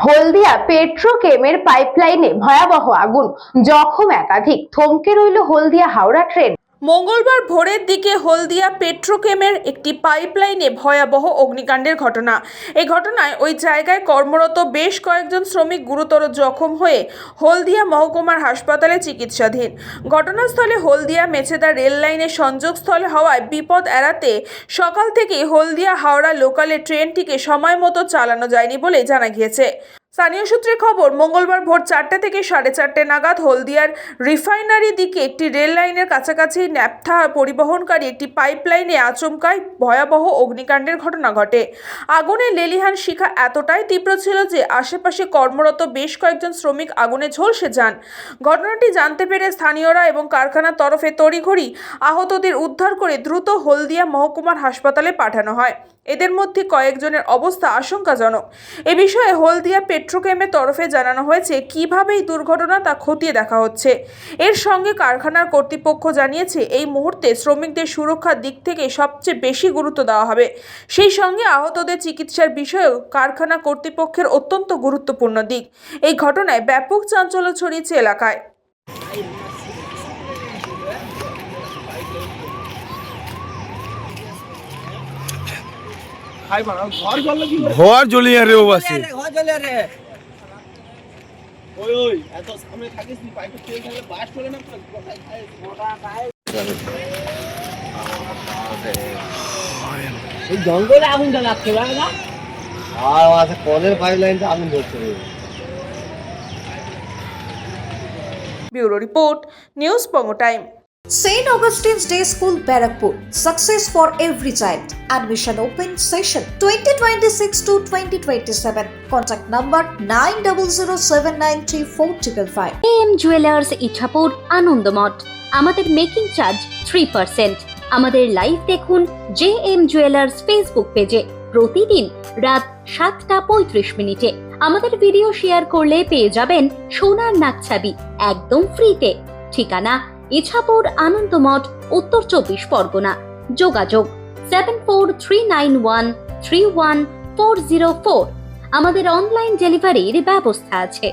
হলদিয়া পেট্রোকেমের পাইপলাইনে ভয়াবহ আগুন, জখম একাধিক, থমকে রইল হলদিয়া হাওড়া ট্রেন। মঙ্গলবার ভোরের দিকে হলদিয়া পেট্রোকেমের একটি পাইপলাইনে ভয়াবহ অগ্নিকাণ্ডের ঘটনা। এই ঘটনায় ওই জায়গায় কর্মরত বেশ কয়েকজন শ্রমিক গুরুতর জখম হয়ে হলদিয়া মহকুমার হাসপাতালে চিকিৎসাধীন। ঘটনাস্থলে হলদিয়া মেছেদা রেল লাইনের সংযোগস্থলে হওয়ায় বিপদ এড়াতে সকাল থেকেই হলদিয়া হাওড়া লোকালে ট্রেনটিকে সময় মতো চালানো যায়নি বলে জানা গিয়েছে। স্থানীয় সূত্রে খবর, মঙ্গলবার ভোর 4টা থেকে 4:30 নাগাদ হলদিয়ার রিফাইনারি দিকে একটি রেল লাইনের কাছাকাছি ন্যাপথা পরিবহনকারী একটি পাইপলাইনে আচমকায় ভয়াবহ অগ্নিকাণ্ডের ঘটনা ঘটে। আগুনের লেলিহান শিখা এতটাই তীব্র ছিল যে আশেপাশে কর্মরত বেশ কয়েকজন শ্রমিক আগুনে ঝলসে যান। ঘটনাটি জানতে পেরে স্থানীয়রা এবং কারখানার তরফে তড়িঘড়ি আহতদের উদ্ধার করে দ্রুত হলদিয়া মহকুমার হাসপাতালে পাঠানো হয়। এদের মধ্যে কয়েকজনের অবস্থা আশঙ্কাজনক। এ বিষয়ে হলদিয়া পেট্রোকেমের তরফে জানানো হয়েছে কিভাবে এই দুর্ঘটনা তা খতিয়ে দেখা হচ্ছে। এর সঙ্গে কারখানার কর্তৃপক্ষ জানিয়েছে এই মুহূর্তে শ্রমিকদের সুরক্ষার দিক থেকে সবচেয়ে বেশি গুরুত্ব দেওয়া হবে। সেই সঙ্গে আহতদের চিকিৎসার বিষয়েও কারখানা কর্তৃপক্ষের অত্যন্ত গুরুত্বপূর্ণ দিক। এই ঘটনায় ব্যাপক চাঞ্চল্য ছড়িয়েছে এলাকায়। ঘর জ্বলিয়ে রে বাসে ঘর জ্বলে রে ওই ওই এত সামনে থাকিস নি পাইপে তেল থাকলে বাস চলে না কোথায় খায় মোটা খায় এই জঙ্গলে আগুনটা লাগছে না আর আছে কলের পাইপলাইনটা আগুন ধরছে। ব্যুরো রিপোর্ট, নিউজ পঙ্গো time. St. Augustine's Day School, Barrackpur. Success for every child. Admission open session 2026 to 2027. Contact number 9007934555. AM Jewelers Ichhapur Anandamath. আমাদের মেকিং চার্জ 3%। আমাদের লাইভ দেখুন JM Jewelers ফেসবুক পেজে প্রতিদিন রাত 7:35 আমাদের ভিডিও শেয়ার করলে পেয়ে যাবেন সোনার নাকছাবি একদম ফ্রিতে। ঠিকানা ইছাপুর আনন্দমঠ, উত্তর 24 পরগনা। যোগাযোগ 7439131404। আমাদের অনলাইন ডেলিভারির ব্যবস্থা আছে।